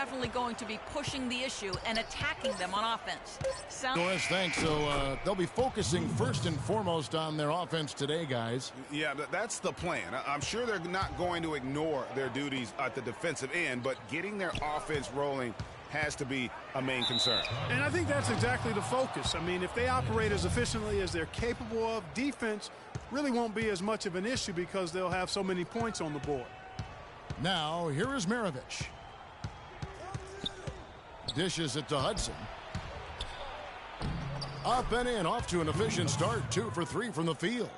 definitely going to be pushing the issue and attacking them on offense. Yes, thanks. So they'll be focusing first and foremost on their offense today, guys. Yeah, that's the plan. I'm sure they're not going to ignore their duties at the defensive end, but getting their offense rolling has to be a main concern. And I think that's exactly the focus. I mean, if they operate as efficiently as they're capable of, defense really won't be as much of an issue because they'll have so many points on the board. Now, here is Maravich. Dishes it to Hudson. Up and in, off to an efficient start. 2 for 3 from the field.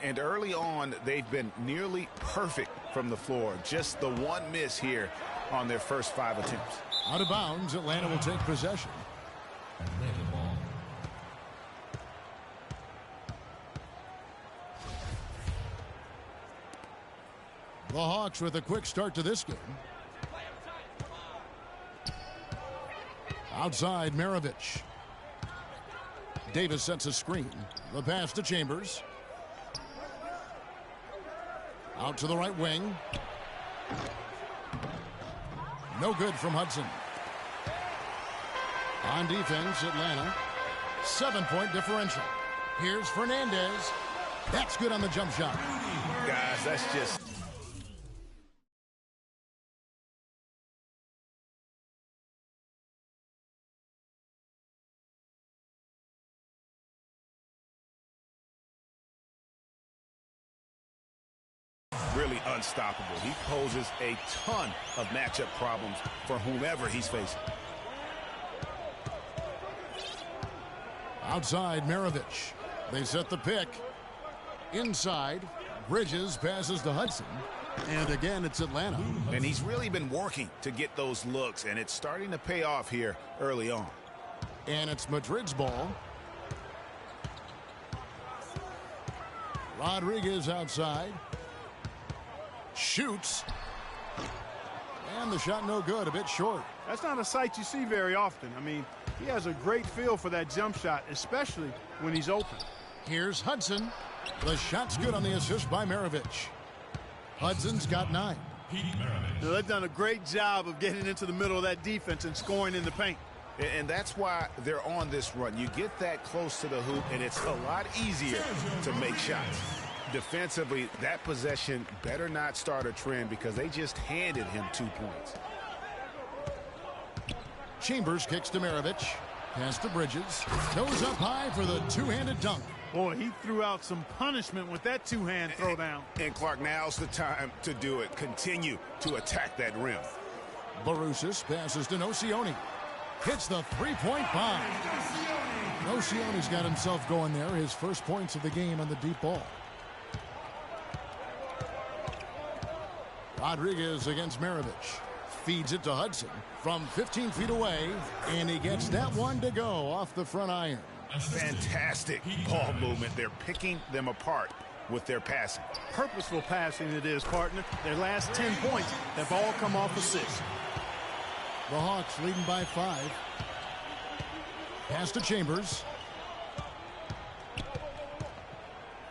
And early on, they've been nearly perfect from the floor. Just the one miss here on their first 5 attempts. Out of bounds, Atlanta will take possession. Atlanta ball. The Hawks with a quick start to this game. Outside, Maravich. Davis sets a screen. The pass to Chambers. Out to the right wing. No good from Hudson. On defense, Atlanta. 7-point differential. Here's Fernandez. That's good on the jump shot. Guys, that's just... really unstoppable. He poses a ton of matchup problems for whomever he's facing. Outside, Maravich. They set the pick. Inside, Bridges passes to Hudson. And again, it's Atlanta. And he's really been working to get those looks, and it's starting to pay off here early on. And it's Madrid's ball. Rodriguez outside. Shoots. And the shot no good, a bit short. That's not a sight you see very often. I mean, he has a great feel for that jump shot, especially when he's open. Here's Hudson. The shot's good on the assist by Maravich. Hudson's got 9. Now, they've done a great job of getting into the middle of that defense and scoring in the paint. And that's why they're on this run. You get that close to the hoop, and it's a lot easier to make shots. Defensively, that possession better not start a trend because they just handed him 2 points. Chambers kicks to Maravich. Pass to Bridges. Goes up high for the two-handed dunk. Boy, he threw out some punishment with that two-hand throwdown. And Clark, now's the time to do it. Continue to attack that rim. Barusis passes to Nocioni. Hits the three-point bomb. Nocioni's got himself going there. His first points of the game on the deep ball. Rodriguez against Maravich. Feeds it to Hudson from 15 feet away, and he gets that one to go off the front iron. Fantastic ball movement. They're picking them apart with their passing. Purposeful passing it is, partner. Their last 10 points have all come off assists. The Hawks leading by 5. Pass to Chambers.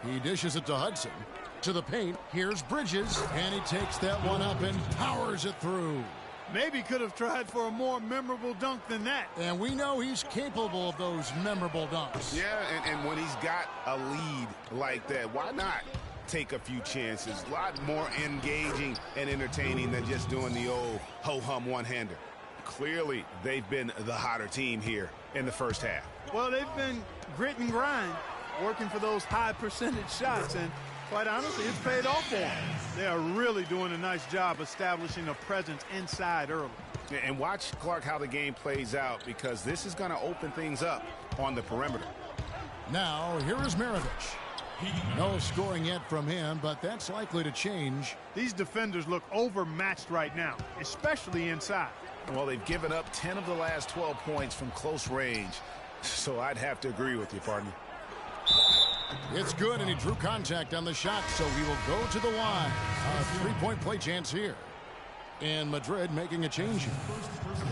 He dishes it to Hudson. To the paint, here's Bridges, and he takes that one up and powers it through. Maybe could have tried for a more memorable dunk than that. And we know he's capable of those memorable dunks. Yeah, and when he's got a lead like that, why not take a few chances? A lot more engaging and entertaining than just doing the old ho-hum one-hander. Clearly, they've been the hotter team here in the first half. Well, they've been grit and grind, working for those high percentage shots, and quite honestly, it's paid off for them. They are really doing a nice job establishing a presence inside early. And watch, Clark, how the game plays out, because this is going to open things up on the perimeter. Now, here is Maravich. No scoring yet from him, but that's likely to change. These defenders look overmatched right now, especially inside. Well, they've given up 10 of the last 12 points from close range, so I'd have to agree with you, partner. It's good, and he drew contact on the shot, so he will go to the line. A three-point play chance here. And Madrid making a change here.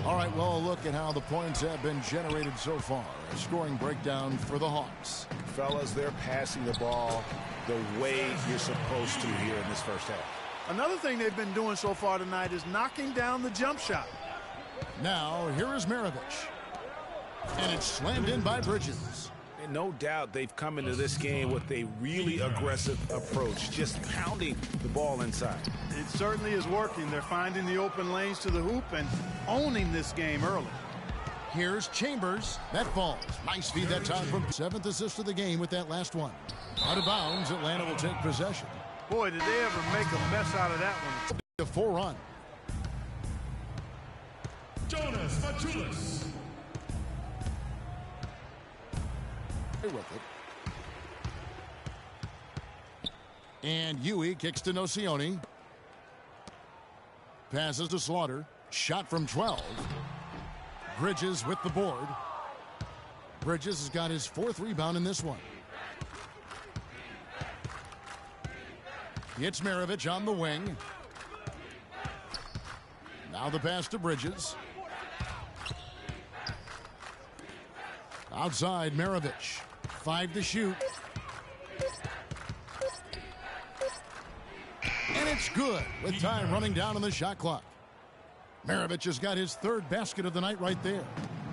All right, well, look at how the points have been generated so far. A scoring breakdown for the Hawks. Fellas, they're passing the ball the way you're supposed to here in this first half. Another thing they've been doing so far tonight is knocking down the jump shot. Now, here is Maravich. And it's slammed in by Bridges. And no doubt they've come into this game with a really aggressive approach, just pounding the ball inside. It certainly is working. They're finding the open lanes to the hoop and owning this game early. Here's Chambers. That falls. Nice feed that time from 7th assist of the game with that last one. Out of bounds, Atlanta will take possession. Boy, did they ever make a mess out of that one. A 4-run. Jonas Machulis. With it. And Yui kicks to Nocioni. Passes to Slaughter. Shot from 12. Bridges with the board. Bridges has got his 4th rebound in this one. It's Maravich on the wing. Now the pass to Bridges. Outside Maravich. 5 to shoot. And it's good with time running down on the shot clock. Maravich has got his 3rd basket of the night right there.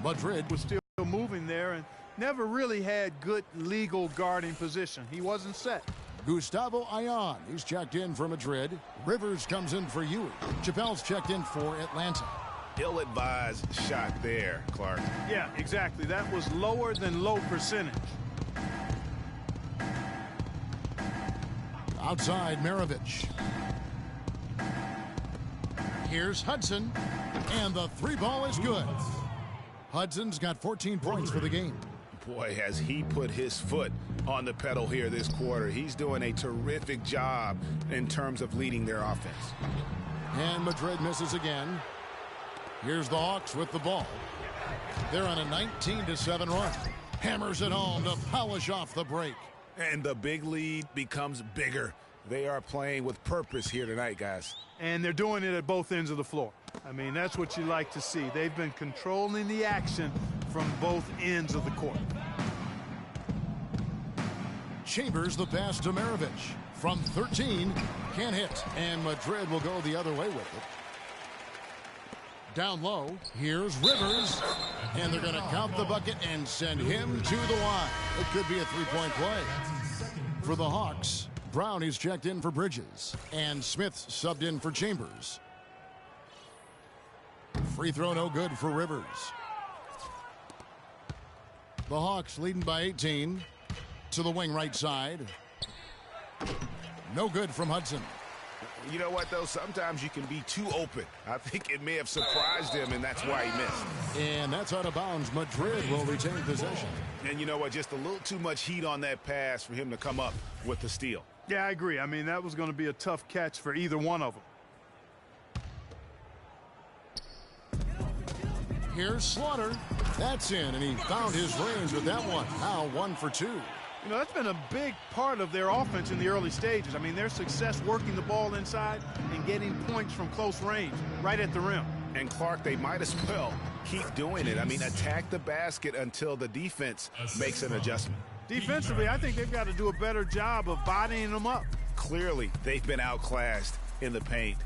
Madrid Was still moving there and never really had good legal guarding position. He wasn't set. Gustavo Ayan, he's checked in for Madrid. Rivers comes in for Yui. Chappelle's checked in for Atlanta. Ill-advised shot there, Clark. Yeah, exactly. That was lower than low percentage. Outside Maravich. Here's Hudson. And the 3 ball is good. Hudson's got 14 points for the game. Boy, has he put his foot on the pedal here this quarter. He's doing a terrific job in terms of leading their offense. And Madrid misses again. Here's the Hawks with the ball. They're on a 19-7 run. Hammers it home to polish off the break. And the big lead becomes bigger. They are playing with purpose here tonight, guys. And they're doing it at both ends of the floor. I mean, that's what you like to see. They've been controlling the action from both ends of the court. Chambers the pass to Maravich. From 13, can't hit. And Madrid will go the other way with it. Down low, here's Rivers. And they're going to count the bucket and send him to the line. It could be a 3-point play. For the Hawks, Brown is checked in for Bridges. And Smith subbed in for Chambers. Free throw no good for Rivers. The Hawks leading by 18. To the wing right side. No good from Hudson. You know what, though? Sometimes you can be too open. I think it may have surprised him, and that's why he missed. And that's out of bounds. Madrid will retain possession. And you know what? Just a little too much heat on that pass for him to come up with the steal. Yeah, I agree. I mean, that was going to be a tough catch for either one of them. Here's Slaughter. That's in, and he found his range with that one. Now 1 for 2. You know, that's been a big part of their offense in the early stages. I mean, their success working the ball inside and getting points from close range, right at the rim. And Clark, they might as well keep doing it. I mean, attack the basket until the defense makes an adjustment. Defensively, I think they've got to do a better job of bodying them up. Clearly, they've been outclassed in the paint,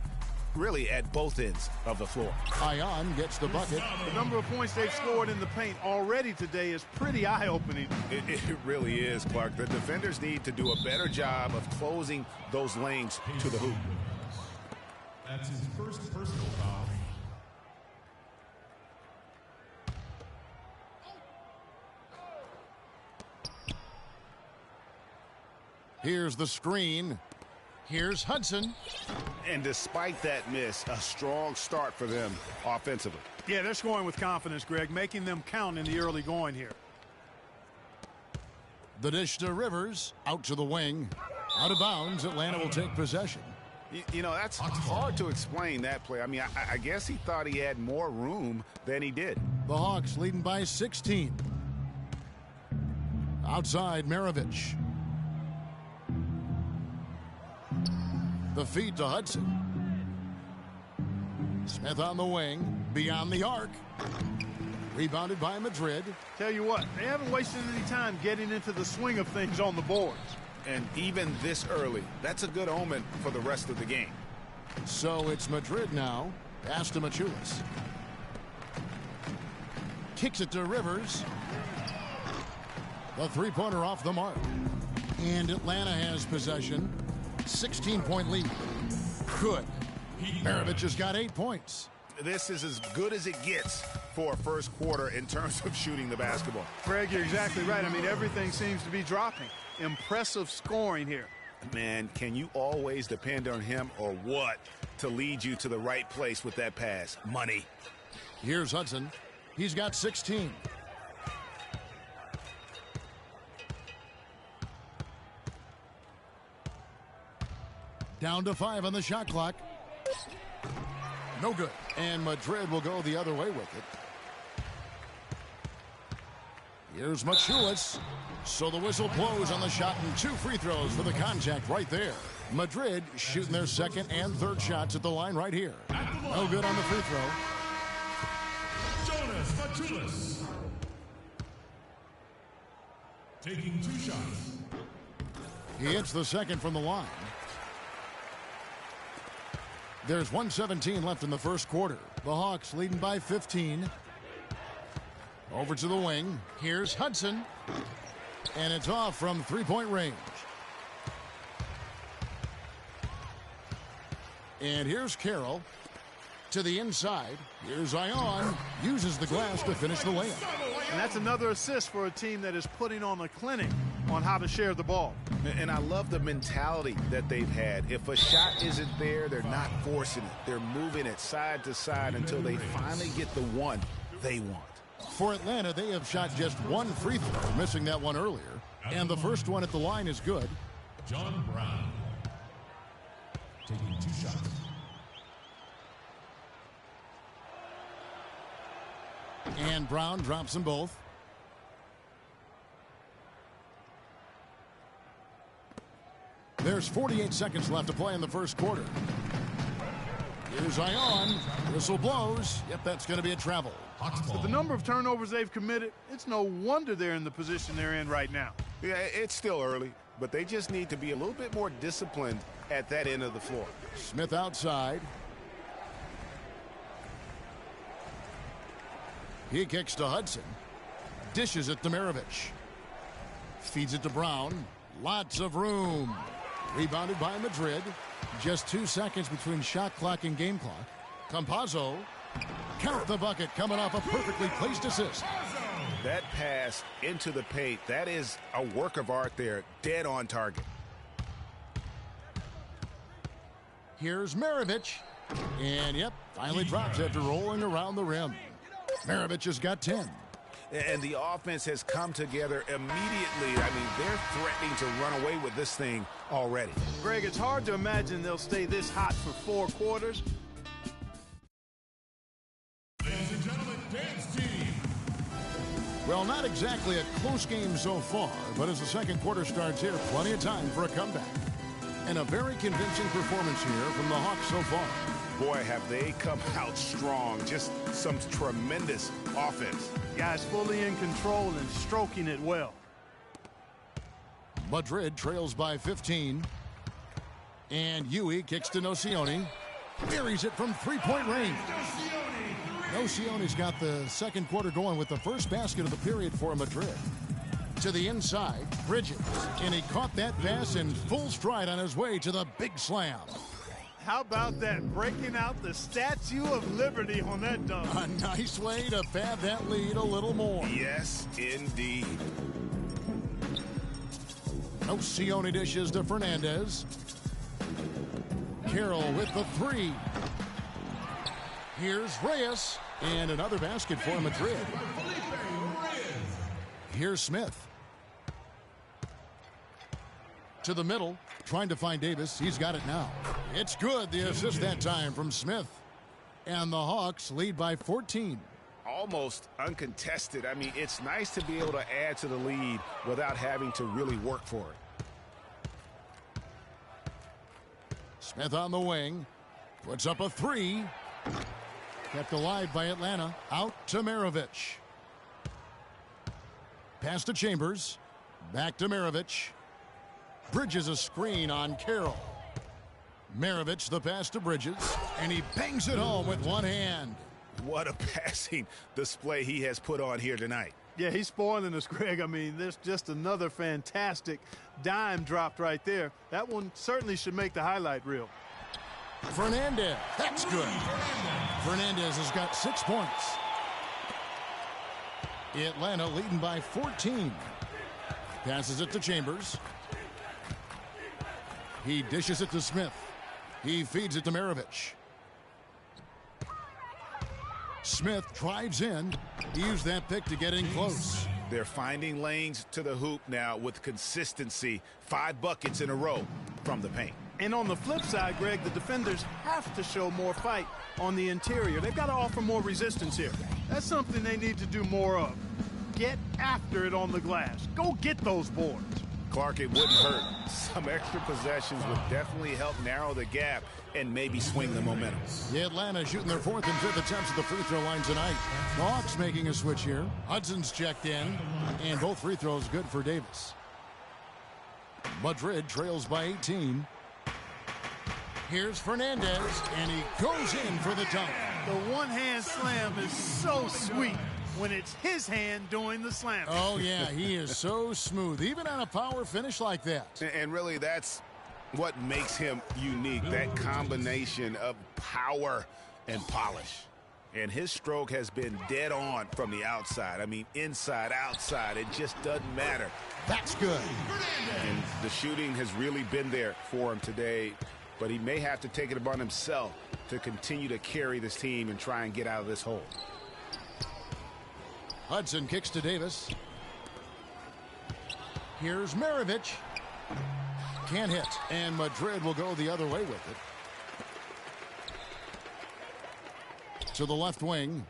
really at both ends of the floor. Ayan gets the bucket. The number of points they've scored in the paint already today is pretty eye-opening. It really is, Clark. The defenders need to do a better job of closing those lanes to the hoop. That's his first personal foul. Here's the screen. Here's Hudson. And despite that miss, a strong start for them offensively. Yeah, they're scoring with confidence, Greg, making them count in the early going here. The dish to Rivers. Out to the wing. Out of bounds. Atlanta will take possession. You know, that's hard to explain that play. I mean, I guess he thought he had more room than he did. The Hawks leading by 16. Outside Maravich. The feed to Hudson. Smith on the wing. Beyond the arc. Rebounded by Madrid. Tell you what, they haven't wasted any time getting into the swing of things on the boards. And even this early, that's a good omen for the rest of the game. So it's Madrid now. Pass to Machulis. Kicks it to Rivers. The three-pointer off the mark. And Atlanta has possession. 16-point lead. Good. Maravich has got 8 points. This is as good as it gets for a first quarter in terms of shooting the basketball. Greg, you're exactly right. I mean, everything seems to be dropping. Impressive scoring here. Man, can you always depend on him or what to lead you to the right place with that pass? Money. Here's Hudson. He's got 16. Down to 5 on the shot clock. No good. And Madrid will go the other way with it. Here's Machulis. So the whistle blows on the shot and 2 free throws for the contact right there. Madrid shooting their second and third shots at the line right here. No good on the free throw. Jonas Machulis. Taking 2 shots. He hits the second from the line. There's 1:17 left in the first quarter. The Hawks leading by 15. Over to the wing. Here's Hudson. And it's off from three-point range. And here's Carroll. To the inside. Here's Ion. Uses the glass to finish the layup. And that's another assist for a team that is putting on a clinic on how to share the ball. And I love the mentality that they've had. If a shot isn't there, they're not forcing it. They're moving it side to side until they finally get the one they want. For Atlanta, they have shot just 1 free throw, missing that one earlier. And the first one at the line is good. John Brown. Taking 2 shots. And Brown drops them both. There's 48 seconds left to play in the first quarter. Here's Ion. Whistle blows. Yep, that's going to be a travel. With the number of turnovers they've committed, it's no wonder they're in the position they're in right now. Yeah, it's still early, but they just need to be a little bit more disciplined at that end of the floor. Smith outside. He kicks to Hudson. Dishes it to Maravich. Feeds it to Brown. Lots of room. Rebounded by Madrid. Just 2 seconds between shot clock and game clock. Campazzo. Count the bucket coming off a perfectly placed assist. That pass into the paint, that is a work of art there. Dead on target. Here's Maravich. And, yep, finally drops after rolling around the rim. Maravich has got 10. And the offense has come together immediately. I mean, they're threatening to run away with this thing already. Greg, it's hard to imagine they'll stay this hot for 4 quarters. Ladies and gentlemen, dance team. Well, not exactly a close game so far, but as the second quarter starts here, plenty of time for a comeback. And a very convincing performance here from the Hawks so far. Boy, have they come out strong. Just some tremendous offense. Guys fully in control and stroking it well. Madrid trails by 15. And Yui kicks to Nocioni. Buries it from three-point range. Nocioni's got the second quarter going with the first basket of the period for Madrid. To the inside, Bridges. And he caught that pass in full stride on his way to the big slam. How about that? Breaking out the Statue of Liberty on that dunk. A nice way to pad that lead a little more. Yes, indeed. Nocioni dishes to Fernandez. Carroll with the 3. Here's Reyes. And another basket for Madrid. Here's Smith. To the middle, trying to find Davis. He's got it now. It's good, the assist that time from Smith. And the Hawks lead by 14. Almost uncontested. I mean, it's nice to be able to add to the lead without having to really work for it. Smith on the wing. Puts up a 3. Kept alive by Atlanta. Out to Maravich. Pass to Chambers. Back to Maravich. Bridges a screen on Carroll. Maravich the pass to Bridges. And he bangs it home with one hand. What a passing display he has put on here tonight. Yeah, he's spoiling us, Greg. I mean, there's just another fantastic dime dropped right there. That one certainly should make the highlight reel. Fernandez, that's good. Fernandez has got 6 points. Atlanta leading by 14. Passes it to Chambers. He dishes it to Smith. He feeds it to Maravich. Smith drives in. He used that pick to get in close. They're finding lanes to the hoop now with consistency. 5 buckets in a row from the paint. And on the flip side, Greg, the defenders have to show more fight on the interior. They've got to offer more resistance here. That's something they need to do more of. Get after it on the glass. Go get those boards. Clark, it wouldn't hurt. Some extra possessions would definitely help narrow the gap and maybe swing the momentum. Atlanta shooting their 4th and 5th attempts at the free throw line tonight. The Hawks making a switch here. Hudson's checked in, and both free throws good for Davis. Madrid trails by 18. Here's Fernandez, and he goes in for the dunk. The one-hand slam is so sweet when it's his hand doing the slam. Oh, yeah, he is so smooth, even on a power finish like that. And really, that's what makes him unique, that combination of power and polish. And his stroke has been dead on from the outside. I mean, inside, outside, it just doesn't matter. That's good. And the shooting has really been there for him today, but he may have to take it upon himself to continue to carry this team and try and get out of this hole. Hudson kicks to Davis. Here's Maravich. Can't hit, and Madrid will go the other way with it. To the left wing.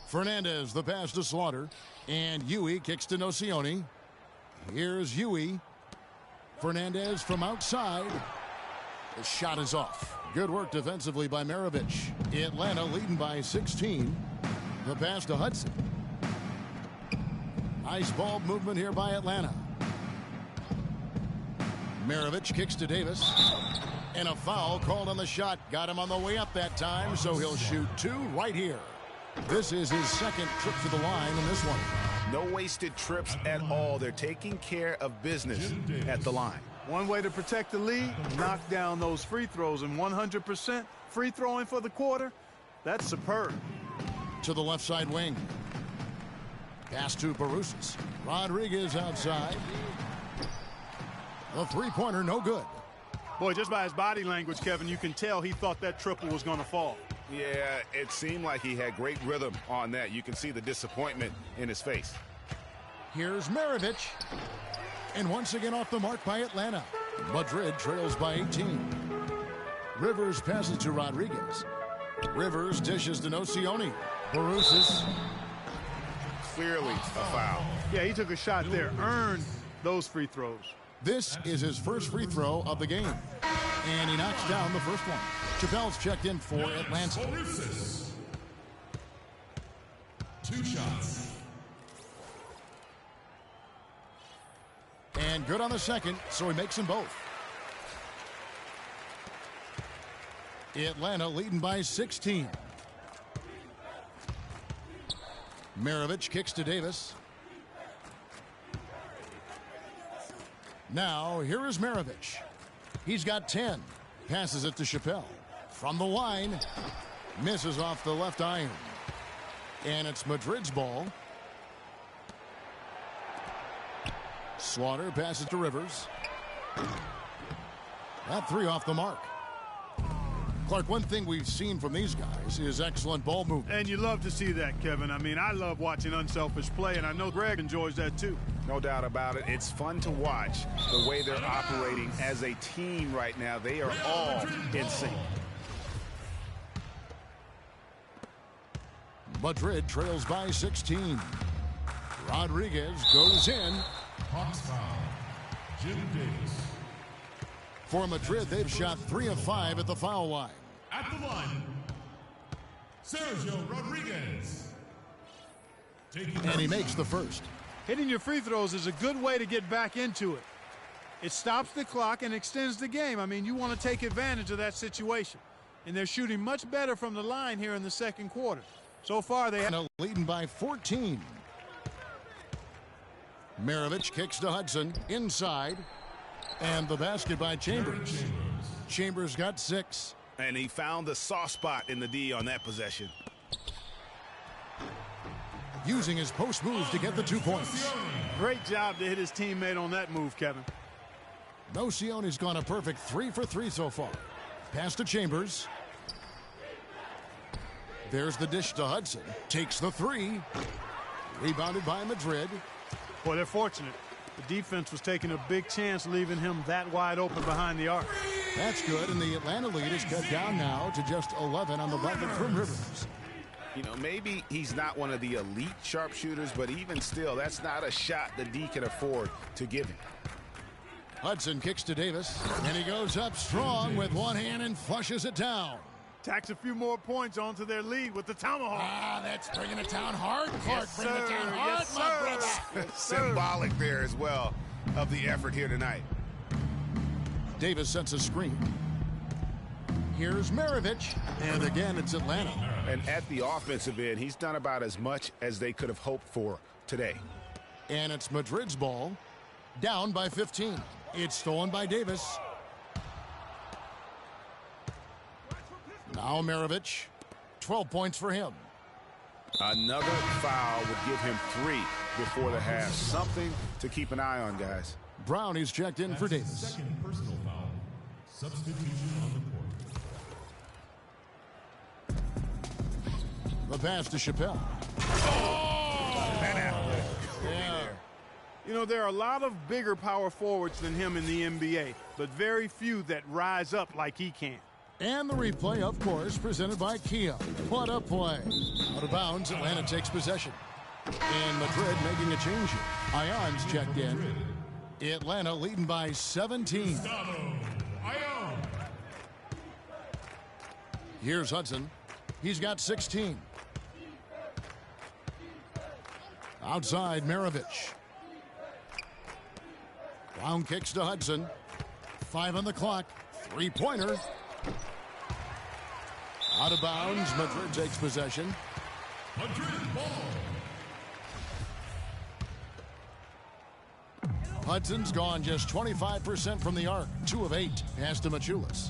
Fernandez, the pass to Slaughter. And Huey kicks to Nocioni. Here's Huey. Fernandez from outside. The shot is off. Good work defensively by Maravich. Atlanta leading by 16. The pass to Hudson. Nice ball movement here by Atlanta. Maravich kicks to Davis. And a foul called on the shot. Got him on the way up that time, so he'll shoot 2 right here. This is his 2nd trip to the line in this one. No wasted trips at all. They're taking care of business at the line. One way to protect the lead, knock down those free throws, and 100% free throwing for the quarter, that's superb. To the left side wing. Pass to Barusas. Rodriguez outside. The three-pointer no good. Boy, just by his body language, Kevin, you can tell he thought that triple was going to fall. Yeah, it seemed like he had great rhythm on that. You can see the disappointment in his face. Here's Maravich. And once again off the mark by Atlanta. Madrid trails by 18. Rivers passes to Rodriguez. Rivers dishes to Nocioni. Barusas. Clearly a foul. Yeah, he took a shot there. Earned those free throws. This is his first free throw of the game. And he knocks down the first one. Chappelle's checked in for Atlanta. 2 shots. And good on the second, so he makes them both. Atlanta leading by 16. Maravich kicks to Davis. Now, here is Maravich. He's got 10. Passes it to Chappelle. From the line. Misses off the left iron. And it's Madrid's ball. Slaughter passes to Rivers. That 3 off the mark. Clark, one thing we've seen from these guys is excellent ball movement. And you love to see that, Kevin. I mean, I love watching unselfish play, and I know Greg enjoys that too. No doubt about it. It's fun to watch the way they're operating as a team right now. They are all in sync. Madrid trails by 16. Rodriguez goes in. Hawks foul. Jim Davis. For Madrid, they've shot 3 of 5 at the foul line. At the line, Sergio Rodriguez. And he makes the first. Hitting your free throws is a good way to get back into it. It stops the clock and extends the game. I mean, you want to take advantage of that situation. And they're shooting much better from the line here in the second quarter. So far, they have leading by 14. Maravich kicks to Hudson inside. And the basket by Chambers. Chambers got 6. And he found the soft spot in the D on that possession. Using his post moves to get the 2 points. Great job to hit his teammate on that move, Kevin. Nocione's gone a perfect 3 for 3 so far. Pass to Chambers. There's the dish to Hudson. Takes the 3. Rebounded by Madrid. Boy, they're fortunate. The defense was taking a big chance, leaving him that wide open behind the arc. That's good, and the Atlanta lead is cut down now to just 11 on the bucket from Rivers. You know, maybe he's not one of the elite sharpshooters, but even still, that's not a shot the D can afford to give him. Hudson kicks to Davis, and he goes up strong with one hand and flushes it down. Tacks a few more points onto their lead with the tomahawk. Ah, that's bringing it down hard. Yes, Bring it down hard, yes, my brother. Yes, Symbolic there as well of the effort here tonight. Davis sets a screen. Here's Maravich, and again it's Atlanta. And at the offensive end, he's done about as much as they could have hoped for today. And it's Madrid's ball, down by 15. It's stolen by Davis. Now Maravich, 12 points for him. Another foul would give him 3 before the half. Something to keep an eye on, guys. Brown is checked in for Davis. Second personal foul. Substitution on the court. The pass to Chappelle. Yeah. You know, there are a lot of bigger power forwards than him in the NBA, but very few that rise up like he can. And the replay, of course, presented by Kia. What a play. Out of bounds, Atlanta takes possession. And Madrid making a change here. Ion's checked in. Atlanta leading by 17. Here's Hudson. He's got 16. Outside, Maravich. Brown kicks to Hudson. 5 on the clock. 3-pointer. Out of bounds. Madrid takes possession. Madrid ball. Hudson's gone just 25% from the arc. 2 of 8. Pass to Machulis.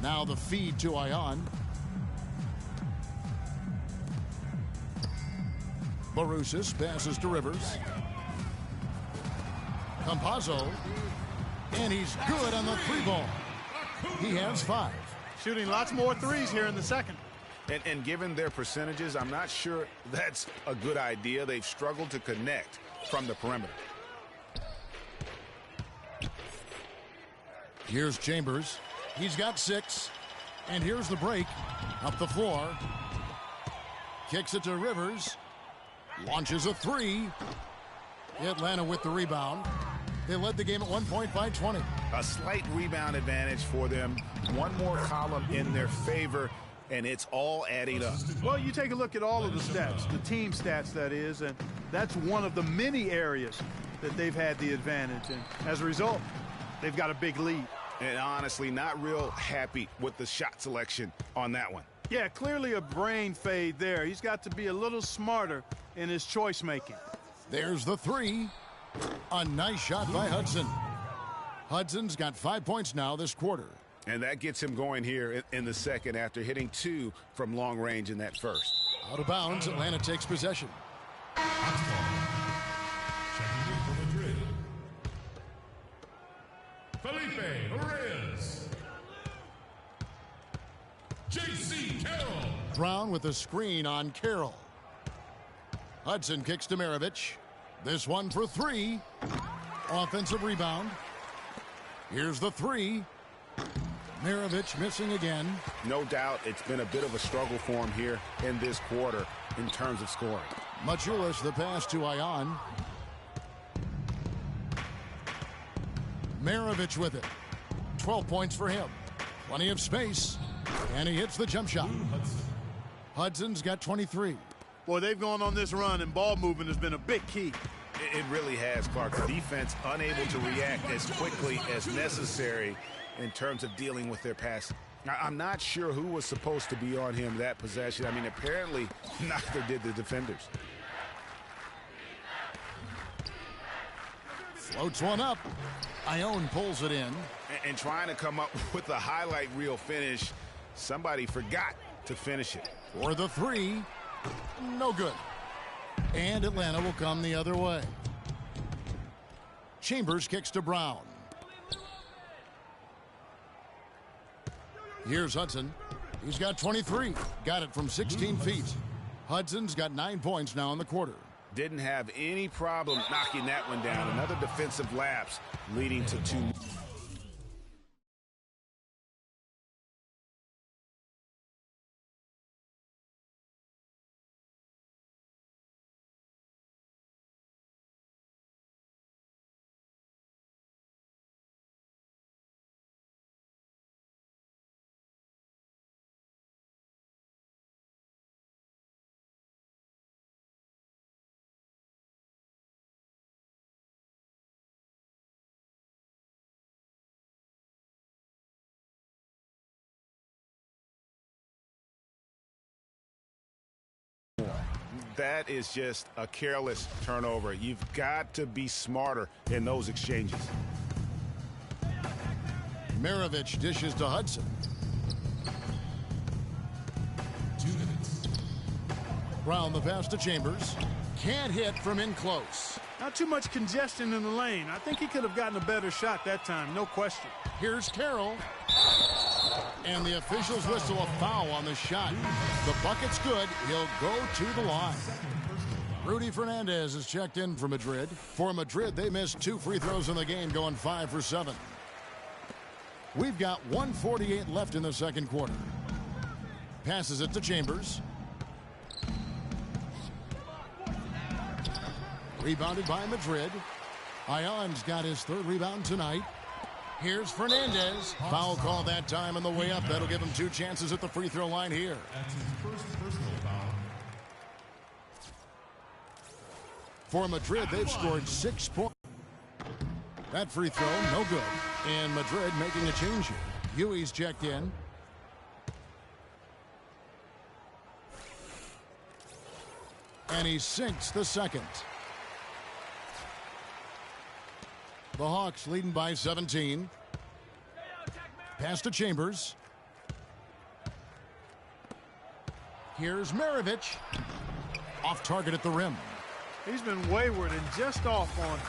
Now the feed to Ion. Barusis passes to Rivers. Campazzo. And he's good on the 3 ball. He has 5. Shooting lots more threes here in the second. And given their percentages, I'm not sure that's a good idea. They've struggled to connect from the perimeter. Here's Chambers. He's got 6. And here's the break. Up the floor. Kicks it to Rivers. Launches a 3. Atlanta with the rebound. They led the game at 1 point by 20. A slight rebound advantage for them. One more column in their favor, and it's all adding up. Well, you take a look at all of the stats, the team stats, that is, and that's one of the many areas that they've had the advantage. And as a result, they've got a big lead. And honestly, not real happy with the shot selection on that one. Yeah, clearly a brain fade there. He's got to be a little smarter in his choice making. There's the 3. A nice shot by Hudson. Hudson's got 5 points now this quarter. And that gets him going here in the second after hitting 2 from long range in that first. Out of bounds, Atlanta takes possession. Checking in for Madrid. Felipe Reyes. J.C. Carroll. Brown with a screen on Carroll. Hudson kicks to Maravich. This one for 3. Offensive rebound. Here's the 3. Maravich missing again. No doubt it's been a bit of a struggle for him here in this quarter in terms of scoring. Machulis the pass to Ion. Maravich with it. 12 points for him. Plenty of space. And he hits the jump shot. Hudson's got 23. Boy, they've gone on this run, and ball movement has been a big key. It really has, Clark. The defense unable to react as quickly as necessary, in terms of dealing with their pass. I'm not sure who was supposed to be on him that possession. I mean, apparently neither did the defenders. Floats one up. Ione pulls it in. And trying to come up with a highlight reel finish, somebody forgot to finish it. For the three, no good. And Atlanta will come the other way. Chambers kicks to Brown. Here's Hudson. He's got 23. Got it from 16 feet. Hudson's got 9 points now in the quarter. Didn't have any problem knocking that one down. Another defensive lapse leading to 2. That is just a careless turnover. You've got to be smarter in those exchanges. Maravich dishes to Hudson. 2 minutes. Brown the pass to Chambers. Can't hit from in close. Not too much congestion in the lane. I think he could have gotten a better shot that time, no question. Here's Carroll. And the officials whistle a foul on the shot. The bucket's good. He'll go to the line. Rudy Fernandez is checked in for Madrid. For Madrid, they missed 2 free throws in the game, going 5 for 7. We've got 1:48 left in the second quarter. Passes it to Chambers. Rebounded by Madrid. Ion's got his 3rd rebound tonight. Here's Fernandez. Foul call that time on the way up. That'll give him 2 chances at the free throw line here. That's his first personal foul. For Madrid, they've scored 6 points. That free throw, no good. And Madrid making a change here. Huey's checked in. And he sinks the second. The Hawks leading by 17. Pass to Chambers. Here's Maravich. Off target at the rim. He's been wayward and just off on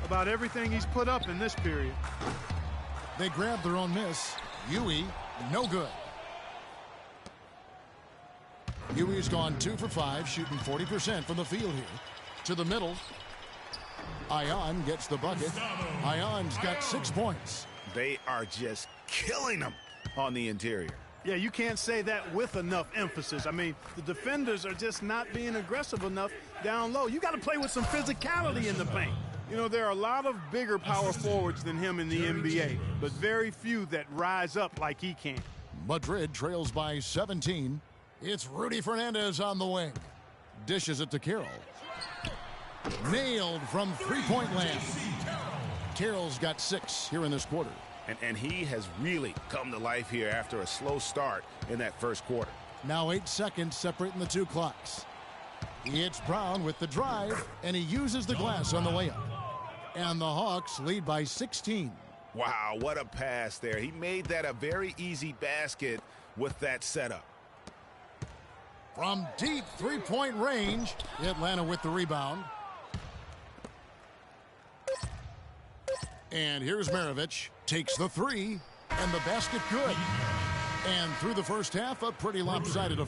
about everything he's put up in this period. They grab their own miss. Huey, no good. Huey's gone 2 for 5, shooting 40% from the field here. To the middle. Ion gets the bucket. Ion's got 6 points. They are just killing them on the interior. Yeah, you can't say that with enough emphasis. I mean, the defenders are just not being aggressive enough down low. You got to play with some physicality in the paint. You know, there are a lot of bigger power forwards than him in the NBA, but very few that rise up like he can. Madrid trails by 17. It's Rudy Fernandez on the wing. Dishes it to Carroll. Nailed from 3-point land. Carroll's got 6 here in this quarter. And he has really come to life here after a slow start in that first quarter. Now 8 seconds separating the 2 clocks. He hits Brown with the drive, and he uses the glass on the layup. And the Hawks lead by 16. Wow, what a pass there. He made that a very easy basket with that setup. From deep 3-point range, Atlanta with the rebound. And here's Maravich. Takes the 3, and the basket good. And through the first half, a pretty lopsided.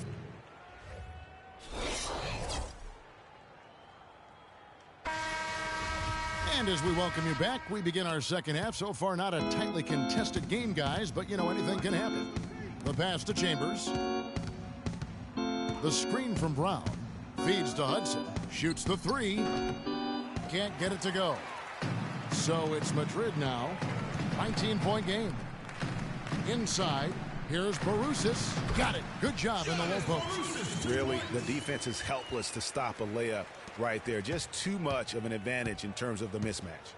And as we welcome you back, we begin our second half. So far, not a tightly contested game, guys, but, you know, anything can happen. The pass to Chambers. The screen from Brown. Feeds to Hudson. Shoots the 3. Can't get it to go. So it's Madrid now. 19-point game. Inside, here's Barousis. Got it. Good job in the low post. Really, the defense is helpless to stop a layup right there. Just too much of an advantage in terms of the mismatch.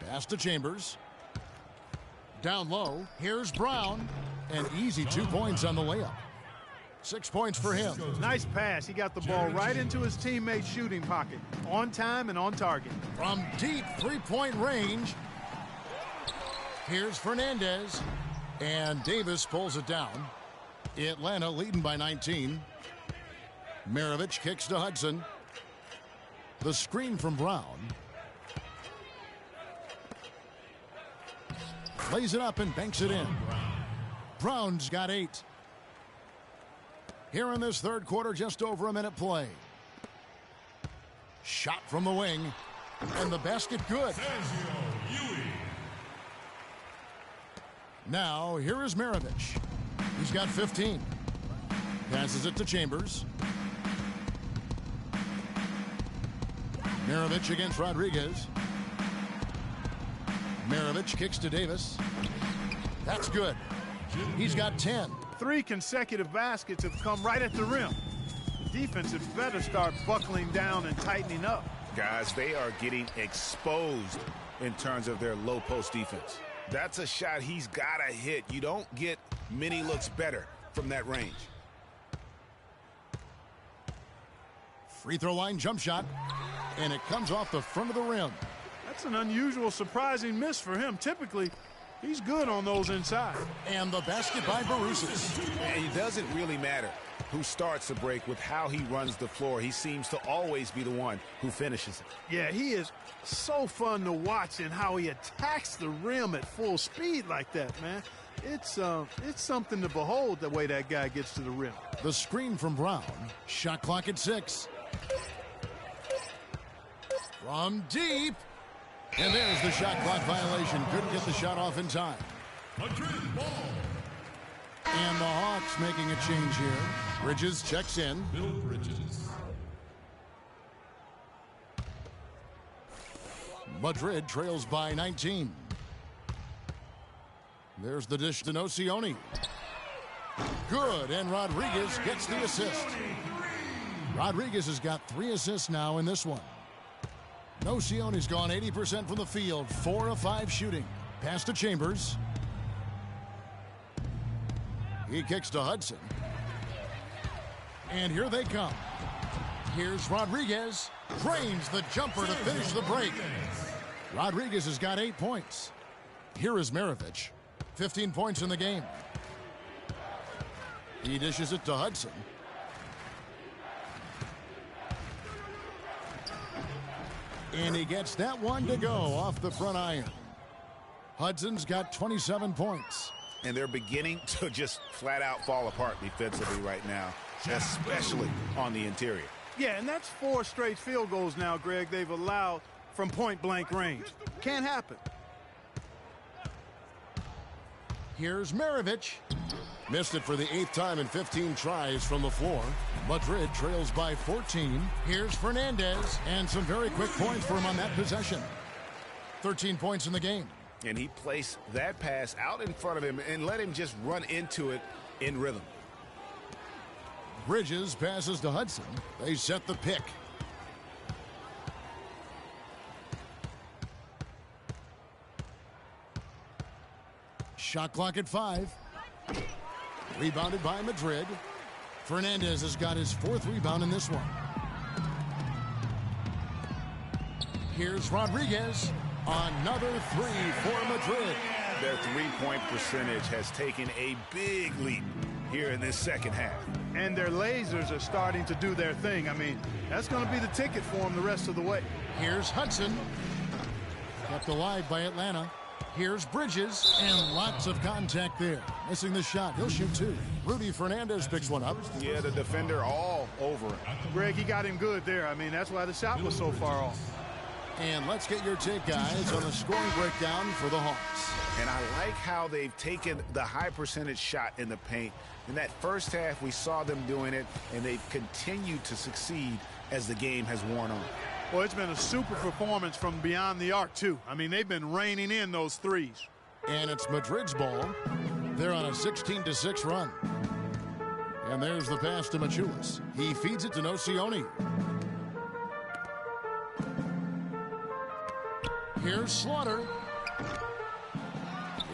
Pass to Chambers. Down low, here's Brown. An easy 2 points on the layup. 6 points for him. Nice pass. He got the ball right into his teammate's shooting pocket. On time and on target. From deep three-point range, here's Fernandez. And Davis pulls it down. Atlanta leading by 19. Maravich kicks to Hudson. The screen from Brown. Lays it up and banks it in. Brown's got 8. Here in this third quarter, just over a minute play. Shot from the wing. And the basket good. Now, here is Maravich. He's got 15. Passes it to Chambers. Maravich against Rodriguez. Maravich kicks to Davis. That's good. He's got 10. 3 consecutive baskets have come right at the rim. The defense had better start buckling down and tightening up. Guys, they are getting exposed in terms of their low post defense. That's a shot he's got to hit. You don't get many looks better from that range. Free throw line jump shot. And it comes off the front of the rim. That's an unusual, surprising miss for him. Typically, he's good on those inside. And the basket by Barusas. And it doesn't really matter who starts the break with how he runs the floor. He seems to always be the one who finishes it. Yeah, he is so fun to watch in how he attacks the rim at full speed like that, man. It's something to behold the way that guy gets to the rim. The screen from Brown. Shot clock at 6. From deep. And there's the shot clock violation. Couldn't get the shot off in time. Madrid ball. And the Hawks making a change here. Bridges checks in. Bill Bridges. Madrid trails by 19. There's the dish to Nocioni. Good, and Rodriguez gets the assist. Rodriguez has got 3 assists now in this one. Nocioni's gone 80% from the field, 4 of 5 shooting. Pass to Chambers. He kicks to Hudson. And here they come. Here's Rodriguez. Drains the jumper to finish the break. Rodriguez has got 8 points. Here is Maravich. 15 points in the game. He dishes it to Hudson. And he gets that one to go off the front iron. Hudson's got 27 points. And they're beginning to just flat out fall apart defensively right now, especially on the interior. Yeah, and that's 4 straight field goals now, Greg, they've allowed from point-blank range. Can't happen. Here's Maravich. Missed it for the 8th time in 15 tries from the floor. Madrid trails by 14. Here's Fernandez. And some very quick points for him on that possession. 13 points in the game. And he placed that pass out in front of him and let him just run into it in rhythm. Bridges passes to Hudson. They set the pick. Shot clock at 5. Rebounded by Madrid. Fernandez has got his 4th rebound in this one. Here's Rodriguez. Another 3 for Madrid. Their three-point percentage has taken a big leap here in this second half. And their lasers are starting to do their thing. I mean, that's going to be the ticket for them the rest of the way. Here's Hudson. Kept alive by Atlanta. Here's Bridges, and lots of contact there. Missing the shot. He'll shoot 2. Rudy Fernandez picks one up. Yeah, the defender all over it. Greg, he got him good there. I mean, that's why the shot was so far off. And let's get your take, guys, on the scoring breakdown for the Hawks. And I like how they've taken the high percentage shot in the paint. In that first half, we saw them doing it, and they've continued to succeed as the game has worn on. Well, it's been a super performance from beyond the arc, too. I mean, they've been raining in those threes. And it's Madrid's ball. They're on a 16-6 run. And there's the pass to Machulis. He feeds it to Nocioni. Here's Slaughter.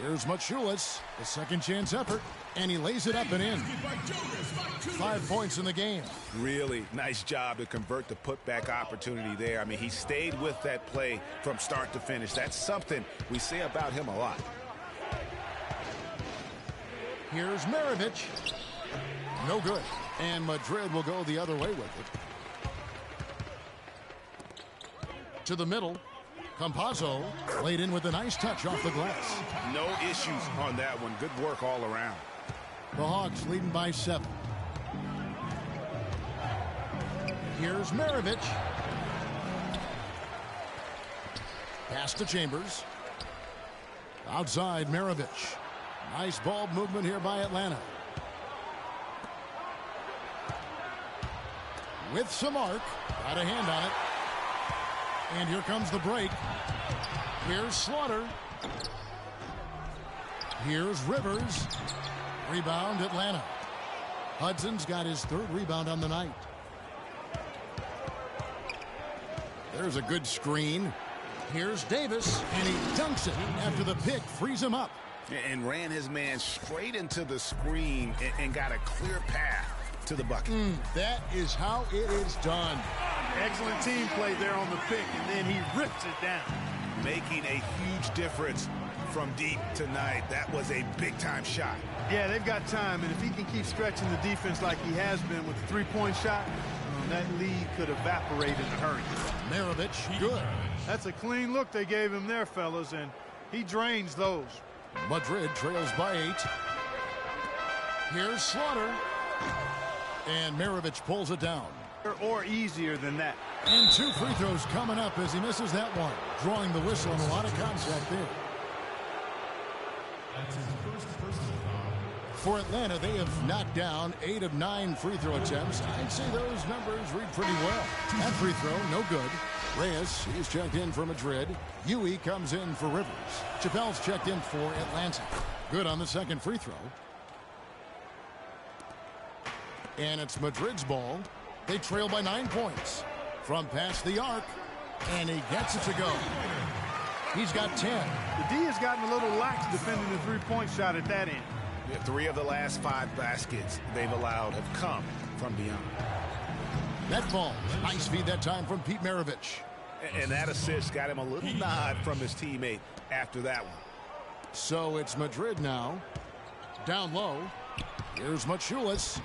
Here's Machulis, a second chance effort, and he lays it up and in. 5 points in the game. Really nice job to convert the putback opportunity there. I mean, he stayed with that play from start to finish. That's something we say about him a lot. Here's Maravich. No good. And Madrid will go the other way with it. To the middle. Campazzo laid in with a nice touch off the glass. No issues on that one. Good work all around. The Hawks leading by 7. Here's Maravich. Pass to Chambers. Outside Maravich. Nice ball movement here by Atlanta. With some arc. Got a hand on it. And here comes the break. Here's Slaughter. Here's Rivers. Rebound Atlanta. Hudson's got his 3rd rebound on the night. There's a good screen. Here's Davis, and he dunks it after the pick frees him up. And ran his man straight into the screen and got a clear path to the bucket. That is how it is done. Excellent team play there on the pick, and then he rips it down. Making a huge difference from deep tonight. That was a big-time shot. Yeah, they've got time, and if he can keep stretching the defense like he has been with the three-point shot, that lead could evaporate in a hurry. Maravich, good. That's a clean look they gave him there, fellas, and he drains those. Madrid trails by 8. Here's Slaughter. And Maravich pulls it down. Or easier than that. And 2 free throws coming up as he misses that one. Drawing the whistle and a lot of contact there. That's his first personal foul. For Atlanta, they have knocked down 8 of 9 free throw attempts. I'd say those numbers read pretty well. That free throw, no good. Reyes, he's checked in for Madrid. Huey comes in for Rivers. Chappelle's checked in for Atlanta. Good on the second free throw. And it's Madrid's ball. They trail by 9 points. From past the arc, and he gets it to go. He's got 10. The D has gotten a little lax defending the three-point shot at that end. 3 of the last 5 baskets they've allowed have come from beyond. That ball, nice feed that time from Pete Maravich. And that assist got him a little nod from his teammate after that one. So it's Madrid now. Down low. Here's Machulis.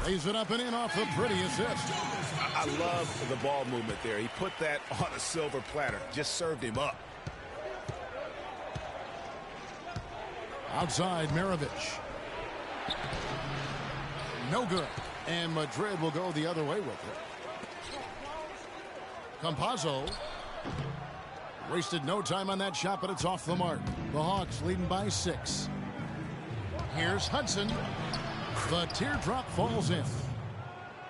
Lays it up and in off a pretty assist. I love the ball movement there. He put that on a silver platter. Just served him up. Outside Maravich. No good. And Madrid will go the other way with it. Campazzo. Wasted no time on that shot, but it's off the mark. The Hawks leading by 6. Here's Hudson. The teardrop falls in.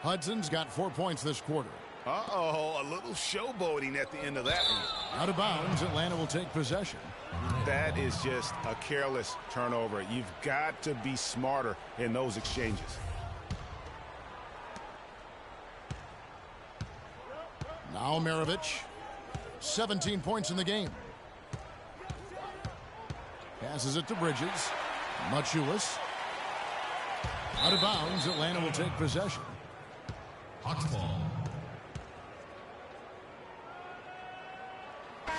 Hudson's got 4 points this quarter. Uh-oh, a little showboating at the end of that one. Out of bounds, Atlanta will take possession. That is just a careless turnover. You've got to be smarter in those exchanges. Now Maravich. 17 points in the game. Passes it to Bridges. Machulis. Out of bounds, Atlanta will take possession. Hawks ball.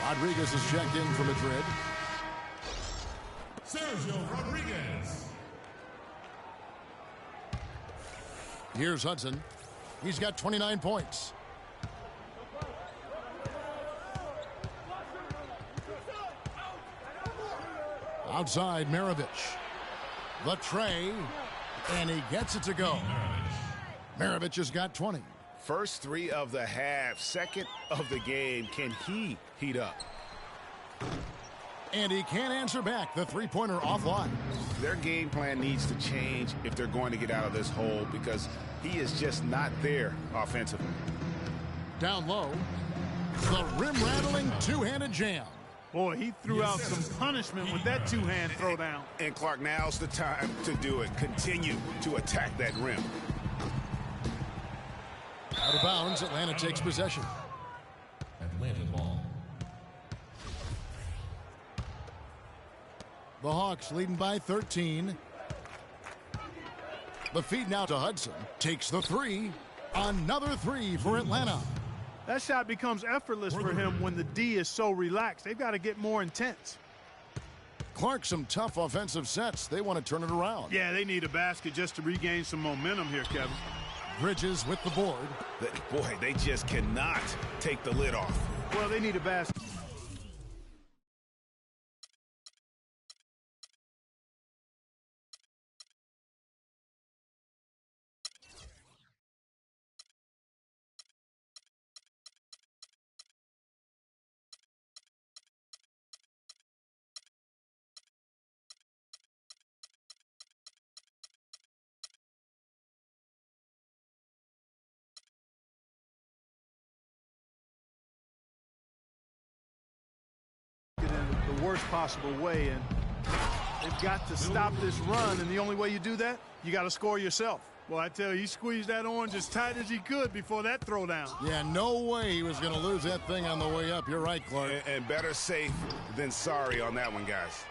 Rodriguez is checked in for Madrid. Sergio Rodriguez. Here's Hudson. He's got 29 points. Outside Maravich. The tray. And he gets it to go. Maravich has got 20. First 3 of the half, second of the game. Can he heat up? And he can't answer back. The three-pointer offline. Their game plan needs to change if they're going to get out of this hole because he is just not there offensively. Down low. The rim-rattling two-handed jam. Boy, he threw out some punishment with that two-hand throwdown. And Clark, now's the time to do it. Continue to attack that rim. Out of bounds, Atlanta takes possession. Atlanta ball. The Hawks leading by 13. The feed now to Hudson. Takes the three. Another three for Atlanta. That shot becomes effortless for him when the D is so relaxed. They've got to get more intense. Clark, some tough offensive sets. They want to turn it around. Yeah, they need a basket just to regain some momentum here, Kevin. Bridges with the board. Boy, they just cannot take the lid off. Well, they need a basket. In the worst possible way, and they've got to stop this run, and the only way you do that, you got to score yourself. Well, I tell you, he squeezed that orange as tight as he could before that throwdown. Yeah, no way he was going to lose that thing on the way up. You're right, Clark. And better safe than sorry on that one, guys.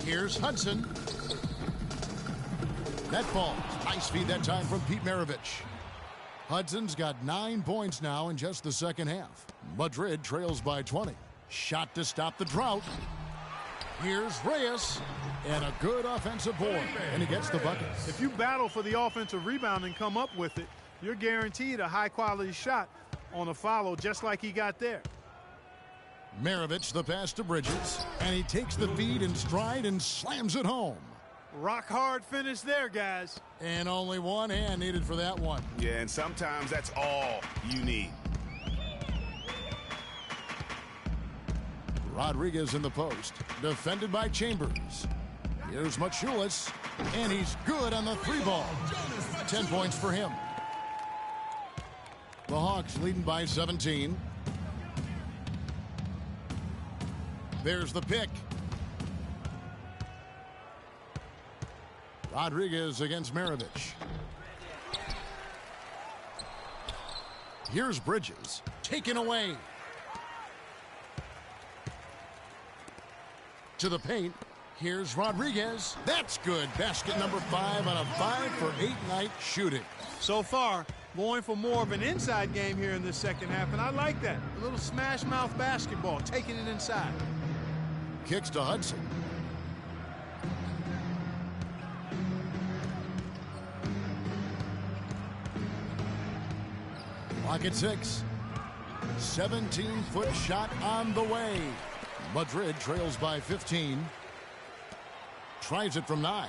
Here's Hudson. That falls. Nice feed that time from Pete Maravich. Hudson's got 9 points now in just the second half. Madrid trails by 20. Shot to stop the drought. Here's Reyes. And a good offensive board. And he gets the bucket. If you battle for the offensive rebound and come up with it, you're guaranteed a high-quality shot on a follow just like he got there. Maravich the pass to Bridges. And he takes the feed in stride and slams it home. Rock hard finish there, guys. And only one hand needed for that one. Yeah, and sometimes that's all you need. Rodriguez in the post. Defended by Chambers. Here's Machulis. And he's good on the three ball. 10 points for him. The Hawks leading by 17. There's the pick. Rodriguez against Maravich. Here's Bridges. Taken away. To the paint. Here's Rodriguez. That's good. Basket number 5 on a 5-for-8 night shooting. So far, going for more of an inside game here in this second half, and I like that. A little smash mouth basketball, taking it inside. Kicks to Hudson. Clock at 6. 17-foot shot on the way. Madrid trails by 15. Tries it from 9.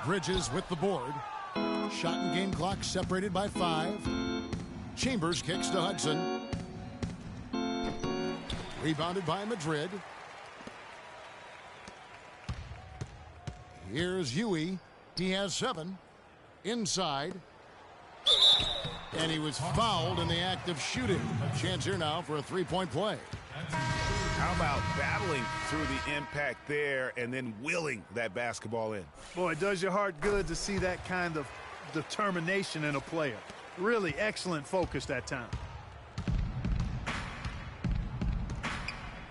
Bridges with the board. Shot and game clock separated by 5. Chambers kicks to Hudson. Rebounded by Madrid. Here's Huey. He has 7. Inside. And he was fouled in the act of shooting. Chance here now for a three-point play. How about battling through the impact there and then willing that basketball in? Boy, it does your heart good to see that kind of determination in a player. Really excellent focus that time.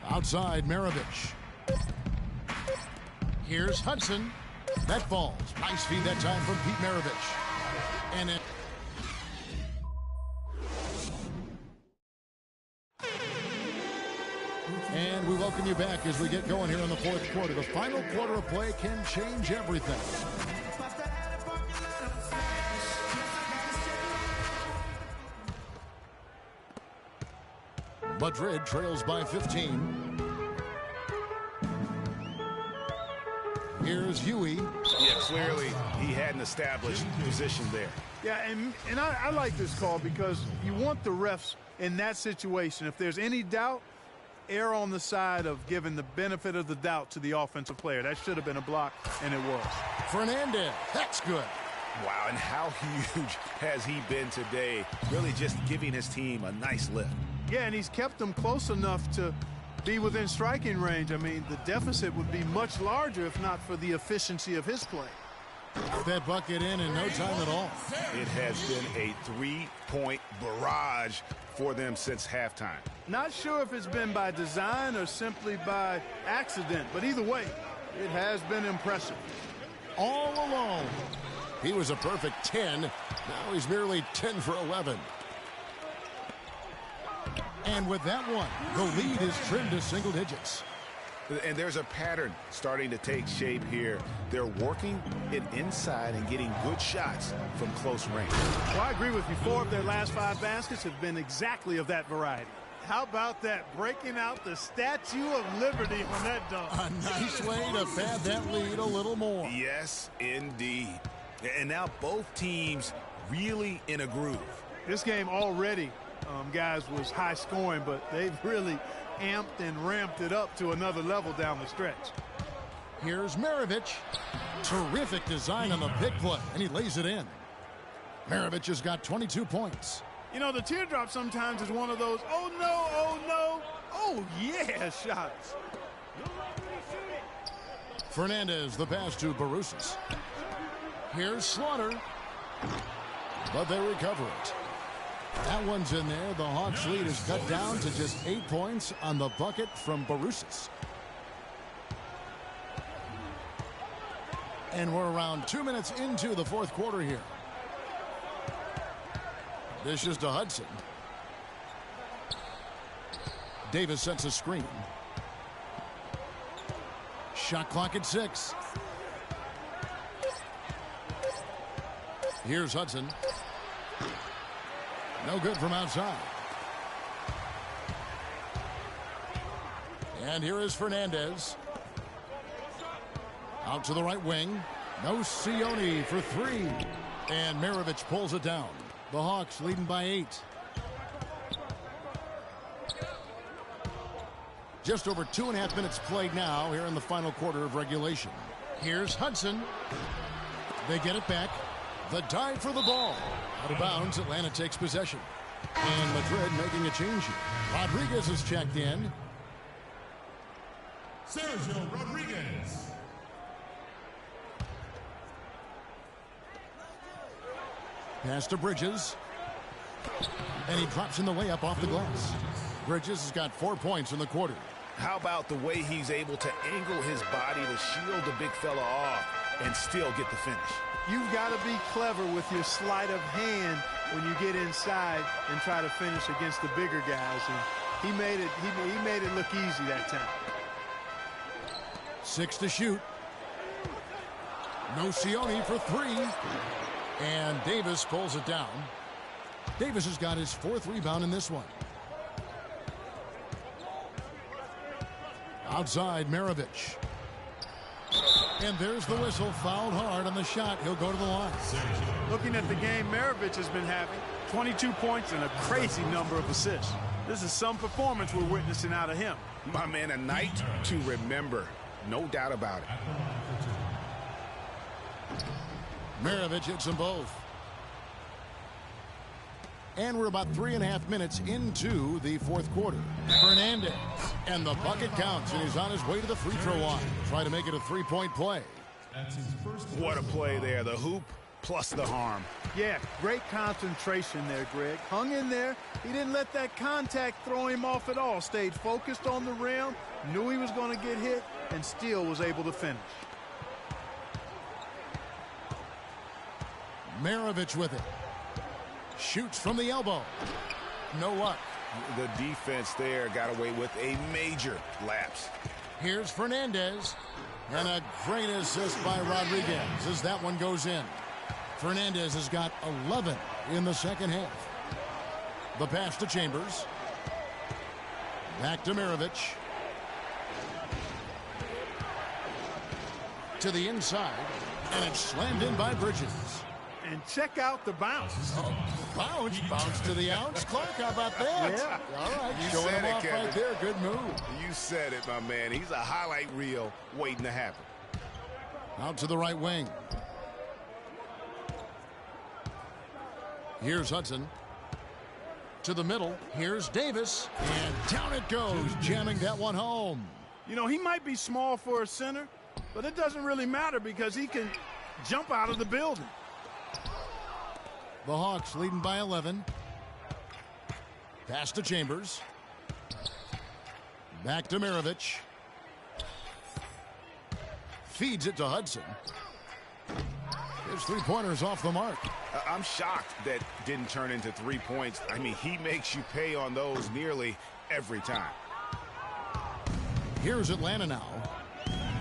Outside, Maravich. Here's Hudson. That falls. Nice feed that time from Pete Maravich. And it... And we welcome you back as we get going here in the fourth quarter. The final quarter of play can change everything. Madrid trails by 15. Here's Huey. Yeah, clearly he had an established position there. Yeah, and I like this call because you want the refs in that situation. If there's any doubt, err on the side of giving the benefit of the doubt to the offensive player. That should have been a block, and it was. Fernandez, that's good. Wow, and how huge has he been today? Really just giving his team a nice lift. Yeah, and he's kept them close enough to be within striking range. I mean, the deficit would be much larger if not for the efficiency of his play. That bucket in no time at all. It has been a three-point barrage for them since halftime. Not sure if it's been by design or simply by accident, but either way, it has been impressive. All alone. He was a perfect 10. Now he's merely 10 for 11. And with that one, the lead is trimmed to single digits. And there's a pattern starting to take shape here. They're working it inside and getting good shots from close range. Well, I agree with you. 4 of their last 5 baskets have been exactly of that variety. How about that? Breaking out the Statue of Liberty on that dunk. A nice way to pad that lead a little more. Yes, indeed. And now both teams really in a groove. This game already, guys, was high scoring, but they've really amped and ramped it up to another level down the stretch. Here's Maravich. Terrific design on the big play, and he lays it in. Maravich has got 22 points. You know, the teardrop sometimes is one of those, oh no, oh no, oh yeah shots. Fernandez, the pass to Barusis. Here's Slaughter, but they recover it. That one's in there. The Hawks lead is cut down to just 8 points on the bucket from Barusis. And we're around 2 minutes into the fourth quarter here. This is to Hudson. Davis sets a screen. Shot clock at 6. Here's Hudson. No good from outside. And here is Fernandez. Out to the right wing. No Sione for 3. And Maravich pulls it down. The Hawks leading by 8. Just over 2.5 minutes played now here in the final quarter of regulation. Here's Hudson. They get it back. The dive for the ball. Out of bounds, Atlanta takes possession. And Madrid making a change here. Rodriguez is checked in. Sergio Rodriguez. Pass to Bridges. And he drops in the layup off the glass. Bridges has got 4 points in the quarter. How about the way he's able to angle his body to shield the big fella off and still get the finish? You've got to be clever with your sleight of hand when you get inside and try to finish against the bigger guys. And he made it look easy that time. 6 to shoot. No Sione for 3. And Davis pulls it down. Davis has got his 4th rebound in this one. Outside, Maravich. And there's the whistle. Fouled hard on the shot. He'll go to the line. Looking at the game Maravich has been having, 22 points and a crazy number of assists. This is some performance we're witnessing out of him. My man, a night to remember. No doubt about it. Maravich hits them both. And we're about 3.5 minutes into the fourth quarter. Fernandez. And the bucket counts, and he's on his way to the free throw line. Try to make it a 3-point play. That's his first. What a play there. The hoop plus the harm. Yeah, great concentration there, Greg. Hung in there. He didn't let that contact throw him off at all. Stayed focused on the rim, knew he was going to get hit, and still was able to finish. Maravich with it. Shoots from the elbow. No luck. The defense there got away with a major lapse. Here's Fernandez. And a great assist by Rodriguez as that one goes in. Fernandez has got 11 in the second half. The pass to Chambers. Back to Maravich. To the inside. And it's slammed in by Bridges. And check out the bounce. Bounce to the ounce. Clark, how about that? Yeah. All right, You showing said him it, off Kevin. right there. Good move. You said it, my man. He's a highlight reel waiting to happen. Out to the right wing. Here's Hudson. To the middle. Here's Davis. And down it goes, jamming that one home. You know, he might be small for a center, but it doesn't really matter because he can Jump out of the building. The Hawks leading by 11. Pass to Chambers. Back to Maravich. Feeds it to Hudson. His three-pointers off the mark. I'm shocked that didn't turn into 3 points. I mean, he makes you pay on those nearly every time. Here's Atlanta now.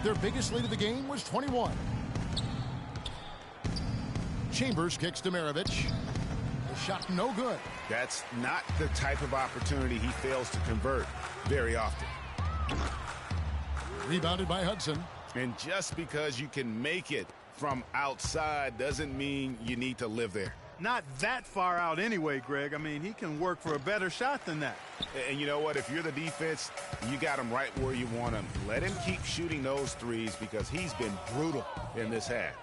Their biggest lead of the game was 21. Chambers kicks to Maravich. The shot no good. That's not the type of opportunity he fails to convert very often. Rebounded by Hudson. And just because you can make it from outside doesn't mean you need to live there. Not that far out anyway, Greg. I mean, he can work for a better shot than that. And you know what? If you're the defense, you got him right where you want him. Let him keep shooting those threes because he's been brutal in this half.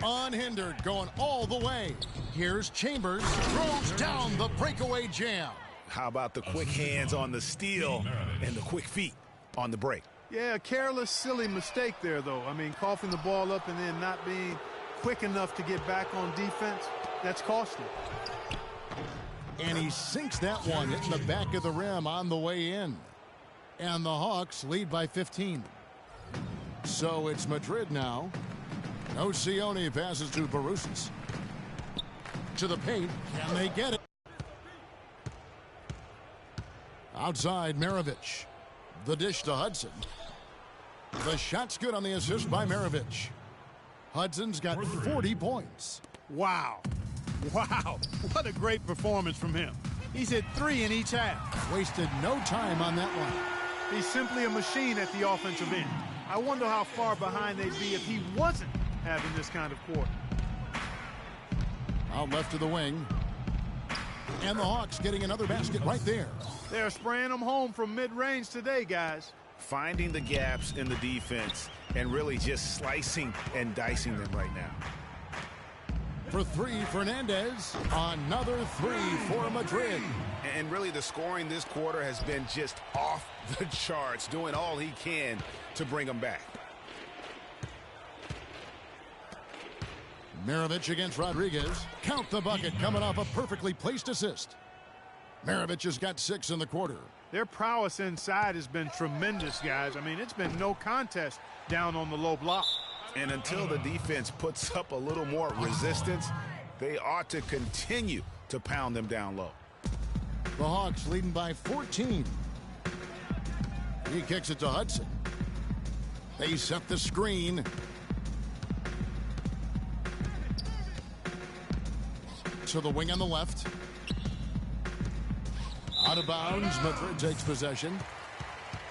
Unhindered, going all the way. Here's Chambers. Throws down the breakaway jam. How about the quick hands on the steal and the quick feet on the break? Yeah, a careless, silly mistake there, though. I mean, coughing the ball up and then not being quick enough to get back on defense, that's costly. And he sinks that one, hitting the back of the rim on the way in. And the Hawks lead by 15. So it's Madrid now. Nocioni passes to Barusas. To the paint. Can they get it? Outside, Maravich. The dish to Hudson. The shot's good on the assist by Maravich. Hudson's got 40 points. Wow. Wow. What a great performance from him. He's hit 3 in each half. Wasted no time on that one. He's simply a machine at the offensive end. I wonder how far behind they'd be if he wasn't having this kind of quarter. Out left to the wing. And the Hawks getting another basket right there. They're spraying them home from mid-range today, guys. Finding the gaps in the defense and really just slicing and dicing them right now. For three, Fernandez. Another three for Madrid. And really the scoring this quarter has been just off the charts, doing all he can to bring them back. Maravich against Rodriguez. Count the bucket coming off a perfectly placed assist. Maravich has got 6 in the quarter. Their prowess inside has been tremendous, guys. I mean, it's been no contest down on the low block. And until the defense puts up a little more resistance, they ought to continue to pound them down low. The Hawks leading by 14. He kicks it to Hudson. They set the screen. To the wing on the left. Out of bounds, Madrid takes possession.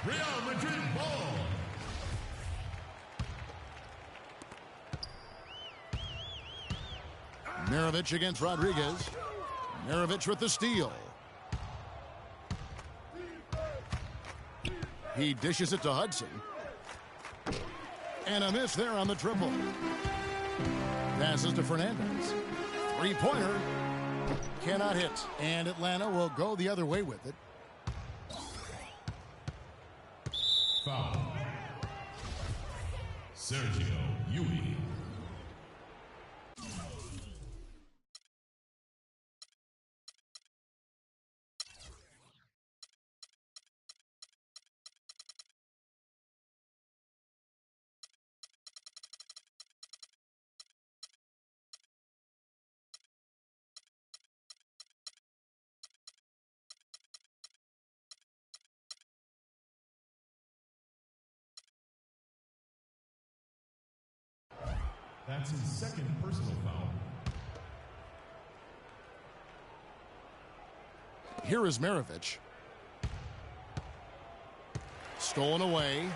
Real Madrid ball. Maravich against Rodriguez. Maravich with the steal. He dishes it to Hudson. And a miss there on the triple. Passes to Fernandez. Three-pointer. Cannot hit. And Atlanta will go the other way with it. Foul. Sergio Yui. That's his second personal foul. Here is Maravich. Stolen away.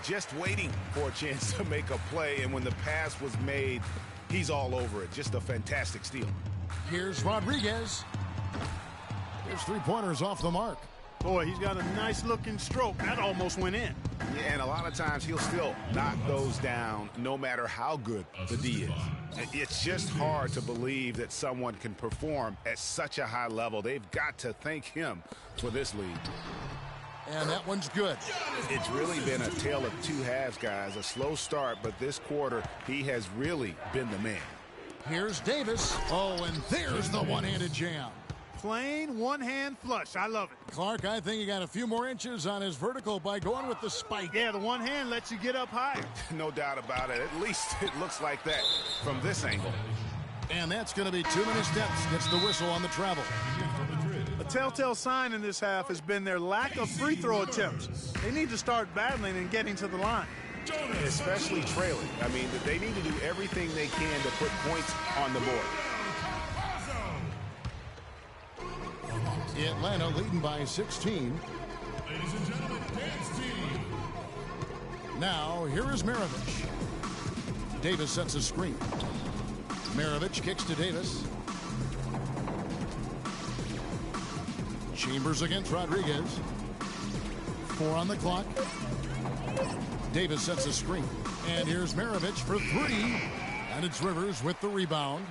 Just waiting for a chance to make a play, and when the pass was made, he's all over it. Just a fantastic steal. Here's Rodriguez. His three-pointers off the mark. Boy, he's got a nice-looking stroke. That almost went in. Yeah, and a lot of times he'll still knock those down no matter how good the D is. It's just hard to believe that someone can perform at such a high level. They've got to thank him for this lead. And that one's good. It's really been a tale of two halves, guys. A slow start, but this quarter, he has really been the man. Here's Davis. Oh, and there's the one-handed jam. Plain one-hand flush. I love it. Clark, I think he got a few more inches on his vertical by going with the spike. Yeah, the one hand lets you get up higher. No doubt about it. At least it looks like that from this angle. And that's going to be too many steps. Gets the whistle on the travel. A telltale sign in this half has been their lack of free throw attempts. They need to start battling and getting to the line. Especially trailing. I mean, they need to do everything they can to put points on the board. Atlanta leading by 16. Ladies and gentlemen, dance team. Now, here is Maravich. Davis sets a screen. Maravich kicks to Davis. Chambers against Rodriguez. 4 on the clock. Davis sets a screen. And here's Maravich for 3. And it's Rivers with the rebound.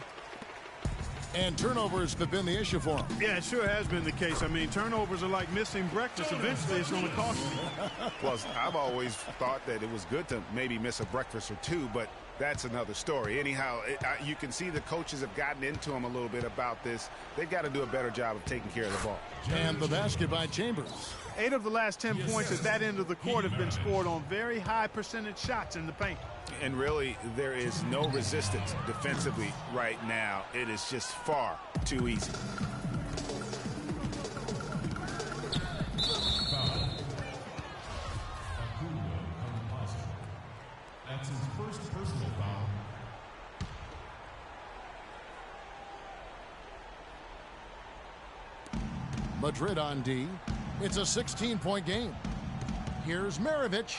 And turnovers have been the issue for him. Yeah, it sure has been the case. I mean, turnovers are like missing breakfast. Eventually, it's going to cost you. Well, I've always thought that it was good to maybe miss a breakfast or two, but that's another story. Anyhow, you can see the coaches have gotten into him a little bit about this. They've got to do a better job of taking care of the ball. And the basket by Chambers. 8 of the last 10 points at that end of the court have been scored on very high percentage shots in the paint. And really, there is no resistance defensively right now. It is just far too easy. That's his first personal foul. Madrid on D. It's a 16-point game. Here's Maravich.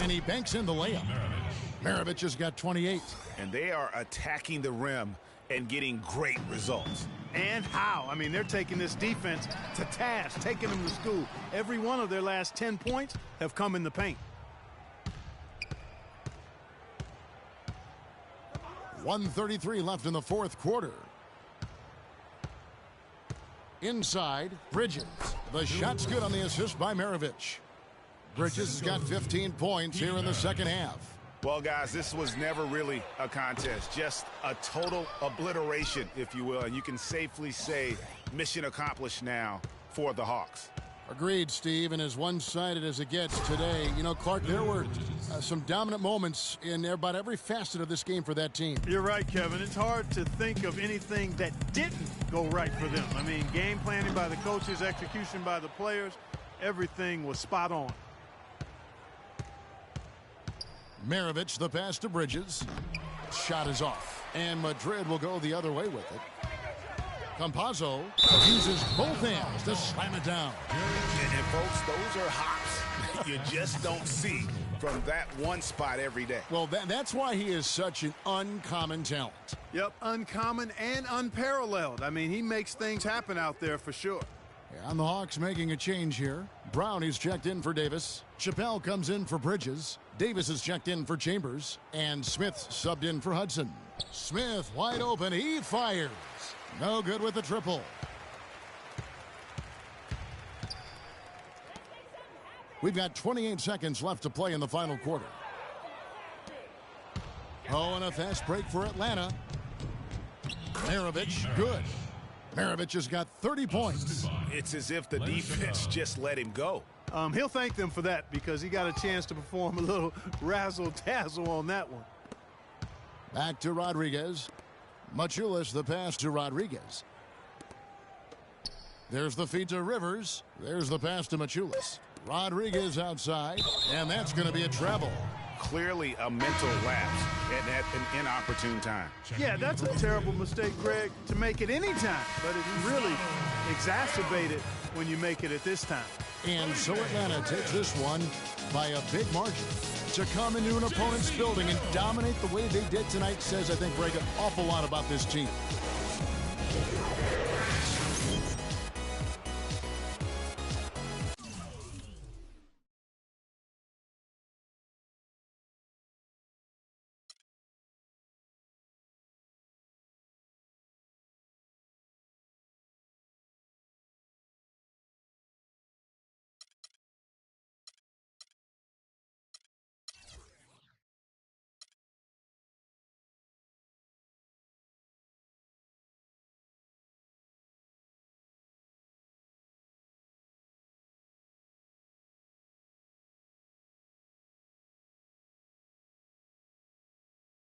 And he banks in the layup. Maravich has got 28. And they are attacking the rim and getting great results. And how? I mean, they're taking this defense to task, taking them to school. Every one of their last 10 points have come in the paint. 1:33 left in the fourth quarter. Inside, Bridges. The shot's good on the assist by Maravich. Bridges has got 15 points here in the second half. Well, guys, this was never really a contest, just a total obliteration, if you will. And you can safely say mission accomplished now for the Hawks. Agreed, Steve, and as one-sided as it gets today. You know, Clark, there were some dominant moments in about every facet of this game for that team. You're right, Kevin. It's hard to think of anything that didn't go right for them. I mean, game planning by the coaches, execution by the players, everything was spot on. Maravich, the pass to Bridges. Shot is off. And Madrid will go the other way with it. Campazzo uses both hands to slam it down. And folks, those are hops you just don't see from that one spot every day. Well, that's why he is such an uncommon talent. Yep, uncommon and unparalleled. I mean, he makes things happen out there for sure. And the Hawks making a change here. Brown is checked in for Davis. Chappelle comes in for Bridges. Davis is checked in for Chambers. And Smith subbed in for Hudson. Smith wide open. He fires. No good with the triple. We've got 28 seconds left to play in the final quarter. Oh, and a fast break for Atlanta. Maravich, good. Maravich has got 30 points. It's as if the defense just let him go. He'll thank them for that because he got a chance to perform a little razzle-dazzle on that one. Back to Rodriguez. Machulis, the pass to Rodriguez. There's the feed to Rivers. There's the pass to Machulis. Rodriguez outside, and that's going to be a travel. Clearly a mental lapse and at an inopportune time. Yeah, that's a terrible mistake, Greg, to make it any time, but it's really exacerbated when you make it at this time. And so Atlanta takes this one by a big margin. To come into an opponent's building and dominate the way they did tonight says, I think, Greg, an awful lot about this team.